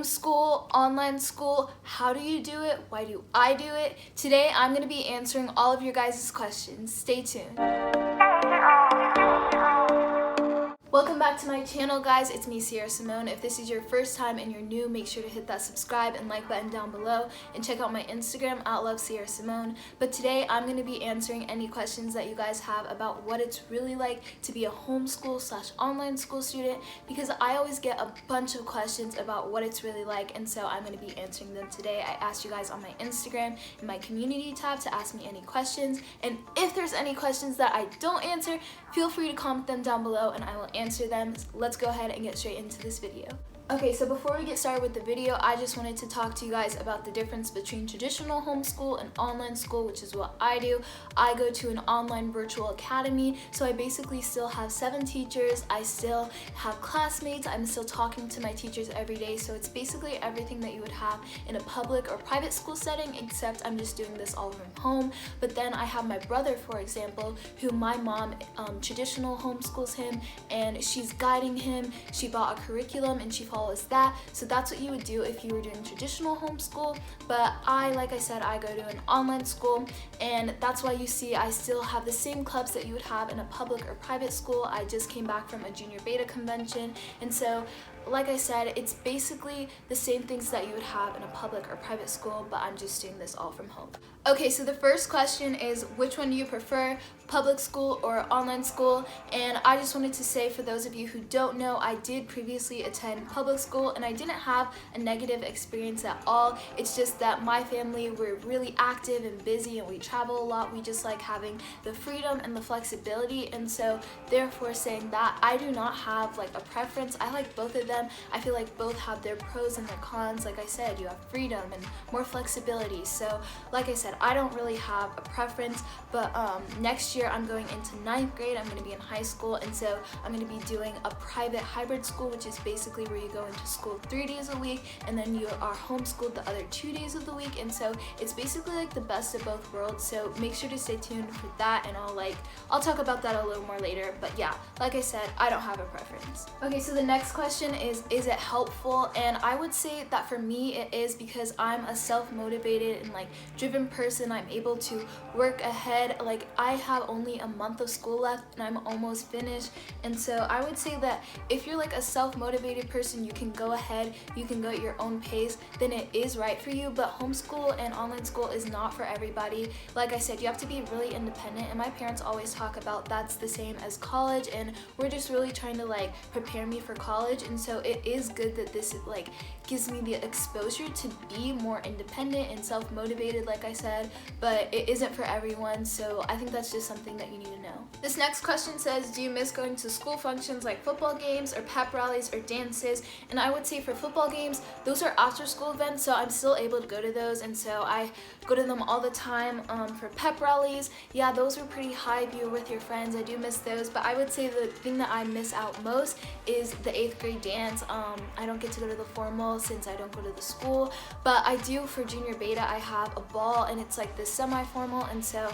homeschool, online school, how do you do it, why do I do it? Today I'm going to be answering all of your guys' questions. Stay tuned. Welcome back to my channel, guys. It's me, Sierra Simone. If this is your first time and you're new, make sure to hit that subscribe and like button down below and check out my Instagram at Sierra Simone. But today I'm going to be answering any questions that you guys have about what it's really like to be a homeschool/online school student, because I always get a bunch of questions about what it's really like, and so I'm going to be answering them today. I asked you guys on my Instagram in my community tab to ask me any questions, and if there's any questions that I don't answer, feel free to comment them down below and I will answer them. Let's go ahead and get straight into this video. Okay, so before we get started with the video, I just wanted to talk to you guys about the difference between traditional homeschool and online school, which is what I do. I go to an online virtual academy, so I basically still have 7 teachers, I still have classmates, I'm still talking to my teachers every day, so it's basically everything that you would have in a public or private school setting, except I'm just doing this all from home. But then I have my brother, for example, who my mom traditional homeschools him, and she's guiding him. She bought a curriculum and she follows that, so that's what you would do if you were doing traditional homeschool. But like I said, I go to an online school, and that's why you see I still have the same clubs that you would have in a public or private school. I just came back from a junior beta convention, and so like I said, it's basically the same things that you would have in a public or private school, but I'm just doing this all from home. Okay, so the first question is, which one do you prefer, public school or online school? And I just wanted to say, for those of you who don't know, I did previously attend public school and I didn't have a negative experience at all. It's just that my family, we're really active and busy and we travel a lot. We just like having the freedom and the flexibility, and so therefore saying that, I do not have like a preference. I like both of them. I feel like both have their pros and their cons. Like I said, you have freedom and more flexibility. So like I said, I don't really have a preference, but next year I'm going into 9th grade. I'm going to be in high school, and so I'm going to be doing a private hybrid school, which is basically where you go into school 3 days a week and then you are homeschooled the other 2 days of the week, and so it's basically like the best of both worlds. So make sure to stay tuned for that, and I'll talk about that a little more later. But yeah, like I said, I don't have a preference. Okay, so the next question is it helpful? And I would say that for me it is, because I'm a self-motivated and like driven person. I'm able to work ahead. Like I have only a month of school left and I'm almost finished, and so I would say that if you're like a self-motivated person, you can go ahead, you can go at your own pace, then it is right for you. But homeschool and online school is not for everybody. Like I said, you have to be really independent, and my parents always talk about that's the same as college, and we're just really trying to like prepare me for college, and so it is good that this like gives me the exposure to be more independent and self-motivated, like I said, but it isn't for everyone, so I think that's just something that you need to know. This next question says, do you miss going to school functions like football games or pep rallies or dances? And I would say for football games, those are after school events, so I'm still able to go to those, and so I go to them all the time. For pep rallies, yeah, those were pretty high if you were with your friends. I do miss those, but I would say the thing that I miss out most is the 8th grade dance. I don't get to go to the formal since I don't go to the school, but I do for junior beta. I have a ball and it's like this semi-formal, and so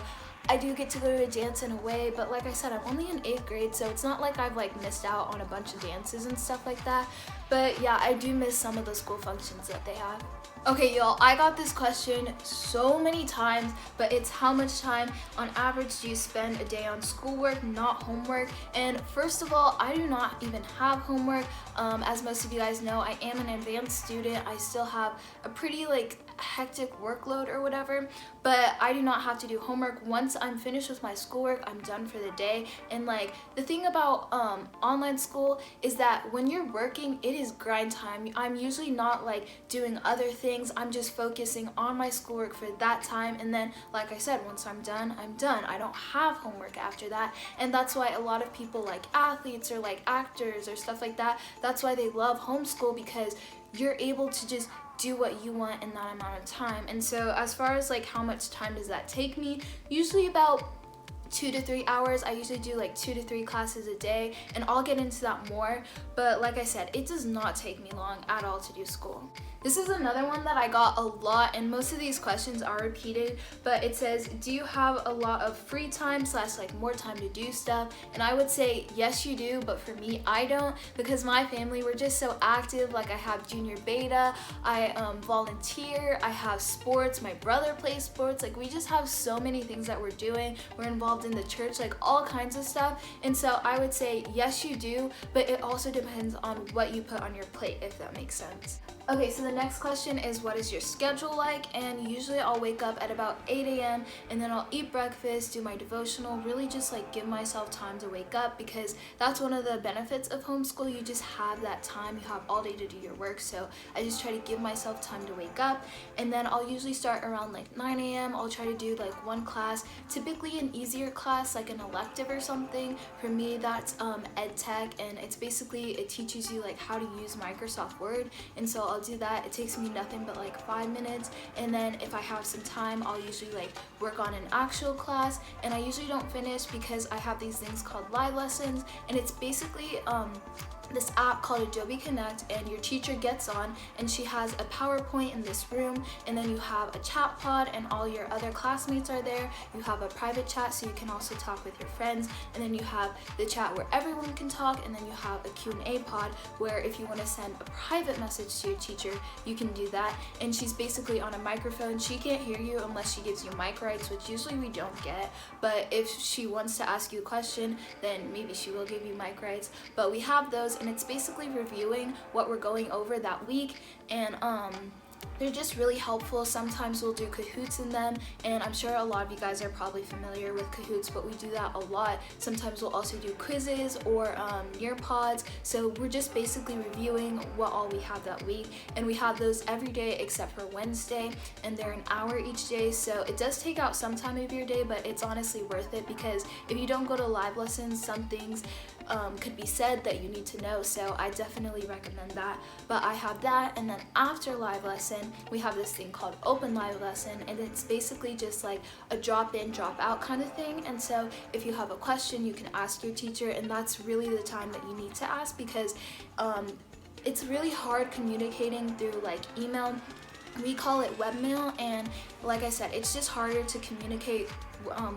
I do get to go to a dance in a way. But like I said, I'm only in 8th grade, so it's not like I've like missed out on a bunch of dances and stuff like that. But yeah, I do miss some of the school functions that they have. Okay, y'all, I got this question so many times, but it's how much time on average do you spend a day on schoolwork, not homework? And first of all, I do not even have homework. As most of you guys know, I am an advanced student. I still have a pretty like hectic workload or whatever, but I do not have to do homework. Once I'm finished with my schoolwork, I'm done for the day. And like the thing about online school is that when you're working, it is grind time. I'm usually not like doing other things. I'm just focusing on my schoolwork for that time, and then like I said, once I'm done, I'm done. I don't have homework after that, and that's why a lot of people like athletes or like actors or stuff like that, that's why they love homeschool, because you're able to just do what you want in that amount of time. And so as far as like how much time does that take me, usually about 2 to 3 hours. I usually do like 2 to 3 classes a day, and I'll get into that more, but like I said, it does not take me long at all to do school. This is another one that I got a lot, and most of these questions are repeated, but it says, do you have a lot of free time / like more time to do stuff? And I would say yes you do, but for me I don't, because my family, we're just so active. Like I have junior beta, I volunteer, I have sports, my brother plays sports, like we just have so many things that we're doing. We're involved in the church, like all kinds of stuff. And so I would say yes you do, but it also depends on what you put on your plate, if that makes sense. Okay, so the next question is, what is your schedule like? And usually I'll wake up at about 8 a.m. and then I'll eat breakfast, do my devotional, really just like give myself time to wake up, because that's one of the benefits of homeschool. You just have that time, you have all day to do your work. So I just try to give myself time to wake up, and then I'll usually start around like 9 a.m. I'll try to do like one class, typically an easier class, like an elective or something. For me, that's ed tech, and it's basically, it teaches you like how to use Microsoft Word. And so I'll do that. It takes me nothing but like 5 minutes, and then if I have some time, I'll usually like work on an actual class, and I usually don't finish because I have these things called live lessons, and it's basically this app called Adobe Connect, and your teacher gets on and she has a PowerPoint in this room, and then you have a chat pod and all your other classmates are there. You have a private chat so you can also talk with your friends, and then you have the chat where everyone can talk, and then you have a Q&A pod where if you want to send a private message to your teacher, you can do that. And she's basically on a microphone. She can't hear you unless she gives you mic rights, which usually we don't get, but if she wants to ask you a question, then maybe she will give you mic rights. But we have those, and it's basically reviewing what we're going over that week, and they're just really helpful. Sometimes we'll do Kahoots in them, and I'm sure a lot of you guys are probably familiar with Kahoots, but we do that a lot. Sometimes we'll also do quizzes or Nearpods. So we're just basically reviewing what all we have that week, and we have those every day except for Wednesday, and they're an hour each day. So it does take out some time of your day, but it's honestly worth it, because if you don't go to live lessons, some things could be said that you need to know. So I definitely recommend that. But I have that, and then after live lesson we have this thing called open live lesson, and it's basically just like a drop in drop out kind of thing. And so if you have a question, you can ask your teacher, and that's really the time that you need to ask, because it's really hard communicating through like email. We call it webmail, and like I said, it's just harder to communicate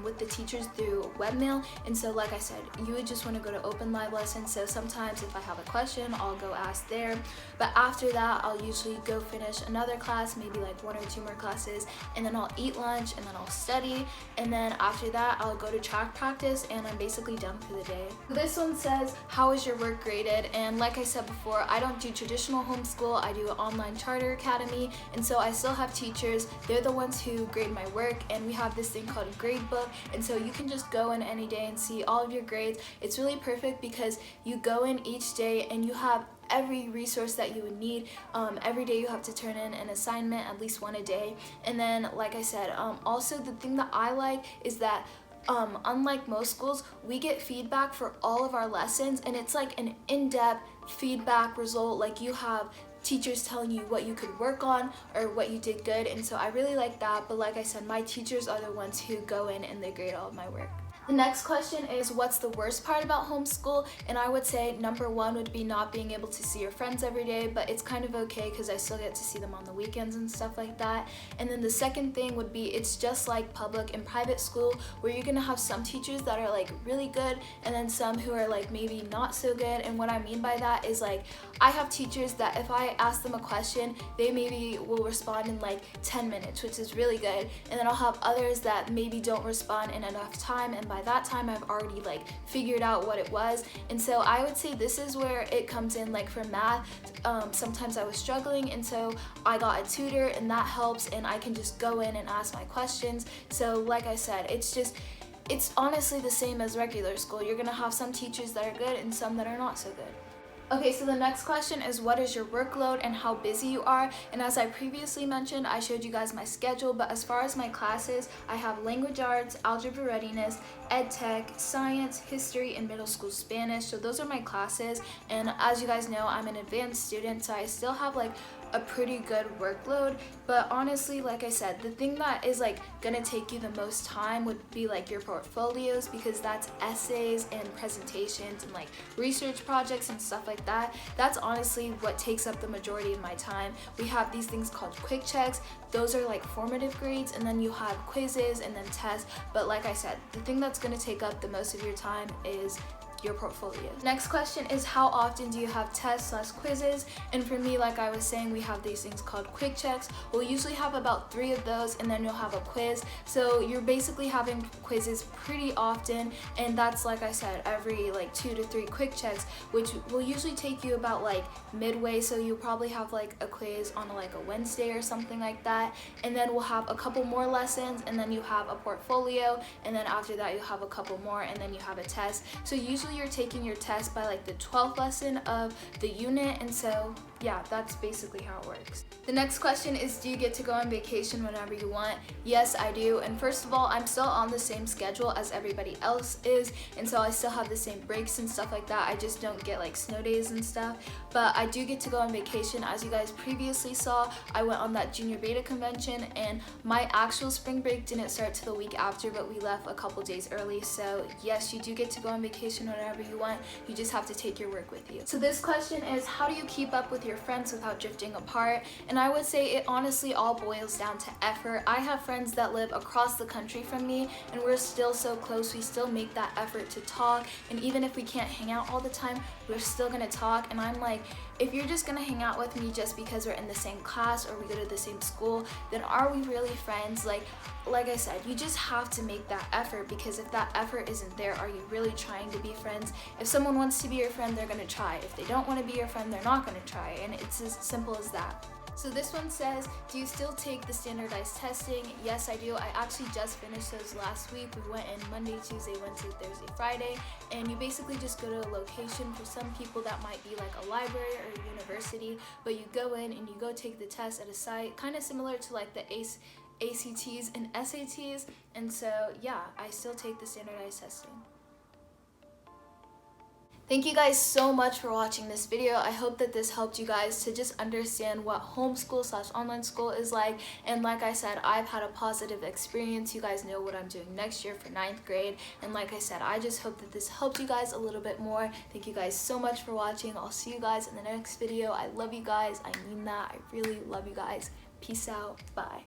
with the teachers through webmail. And so like I said, you would just want to go to open live lessons. So sometimes if I have a question, I'll go ask there, but after that I'll usually go finish another class, maybe like 1 or 2 more classes, and then I'll eat lunch, and then I'll study, and then after that I'll go to track practice, and I'm basically done for the day. This one says, how is your work graded? And like I said before, I don't do traditional homeschool, I do an online charter academy, and so I still have teachers. They're the ones who grade my work, and we have this thing called a grade book, and so you can just go in any day and see all of your grades. It's really perfect because you go in each day and you have every resource that you would need. Every day you have to turn in an assignment, at least one a day. And then like I said, also the thing that I like is that unlike most schools, we get feedback for all of our lessons, and it's like an in-depth feedback result. Like you have teachers telling you what you could work on or what you did good, and so I really like that. But like I said, my teachers are the ones who go in and they grade all of my work. The next question is, what's the worst part about homeschool? And I would say number 1 would be not being able to see your friends every day, but it's kind of okay because I still get to see them on the weekends and stuff like that. And then the second thing would be, it's just like public and private school, where you're gonna have some teachers that are like really good, and then some who are like maybe not so good. And what I mean by that is, like, I have teachers that if I ask them a question, they maybe will respond in like 10 minutes, which is really good. And then I'll have others that maybe don't respond in enough time, and by that time I've already like figured out what it was. And so I would say this is where it comes in. Like for math, sometimes I was struggling, and so I got a tutor, and that helps, and I can just go in and ask my questions. So like I said, it's honestly the same as regular school. You're gonna have some teachers that are good and some that are not so good. Okay, so the next question is, what is your workload and how busy you are? And as I previously mentioned, I showed you guys my schedule, but as far as my classes, I have language arts, algebra readiness, ed tech, science, history, and middle school Spanish. So those are my classes, and as you guys know, I'm an advanced student, so I still have like a pretty good workload. But honestly, like I said, the thing that is like gonna take you the most time would be like your portfolios, because that's essays and presentations and like research projects and stuff like like that. That's honestly what takes up the majority of my time. We have these things called quick checks. Those are like formative grades, and then you have quizzes and then tests. But like I said, the thing that's going to take up the most of your time is your portfolio. Next question is, how often do you have tests/quizzes? And for me, like I was saying, we have these things called quick checks. We'll usually have about 3 of those, and then you'll have a quiz. So you're basically having quizzes pretty often, and that's, like I said, every like 2 to 3 quick checks, which will usually take you about like midway. So you'll probably have like a quiz on like a Wednesday or something like that, and then we'll have a couple more lessons, and then you have a portfolio, and then after that you'll have a couple more, and then you have a test. So usually you're taking your test by like the 12th lesson of the unit, and so yeah, that's basically how it works. The next question is, do you get to go on vacation whenever you want? Yes, I do. And first of all, I'm still on the same schedule as everybody else is, and so I still have the same breaks and stuff like that. I just don't get like snow days and stuff, but I do get to go on vacation. As you guys previously saw, I went on that junior beta convention, and my actual spring break didn't start till the week after, but we left a couple days early. So yes, you do get to go on vacation whenever you want. You just have to take your work with you. So this question is, how do you keep up with your friends without drifting apart? And I would say it honestly all boils down to effort. I have friends that live across the country from me, and we're still so close. We still make that effort to talk, and even if we can't hang out all the time, we're still gonna talk. And I'm like, if you're just gonna hang out with me just because we're in the same class or we go to the same school, then are we really friends? Like I said, you just have to make that effort, because if that effort isn't there, are you really trying to be friends? If someone wants to be your friend, they're gonna try. If they don't want to be your friend, they're not gonna try, and it's as simple as that. So this one says, do you still take the standardized testing? Yes, I do. I actually just finished those last week. We went in Monday, Tuesday, Wednesday, Thursday, Friday, and you basically just go to a location. For some people that might be like a library or a university, but you go in and you go take the test at a site, kind of similar to like the ACTs and SATs, and so yeah, I still take the standardized testing. Thank you guys so much for watching this video. I hope that this helped you guys to just understand what homeschool/online school is like. And like I said, I've had a positive experience. You guys know what I'm doing next year for 9th grade. And like I said, I just hope that this helped you guys a little bit more. Thank you guys so much for watching. I'll see you guys in the next video. I love you guys. I mean that. I really love you guys. Peace out. Bye.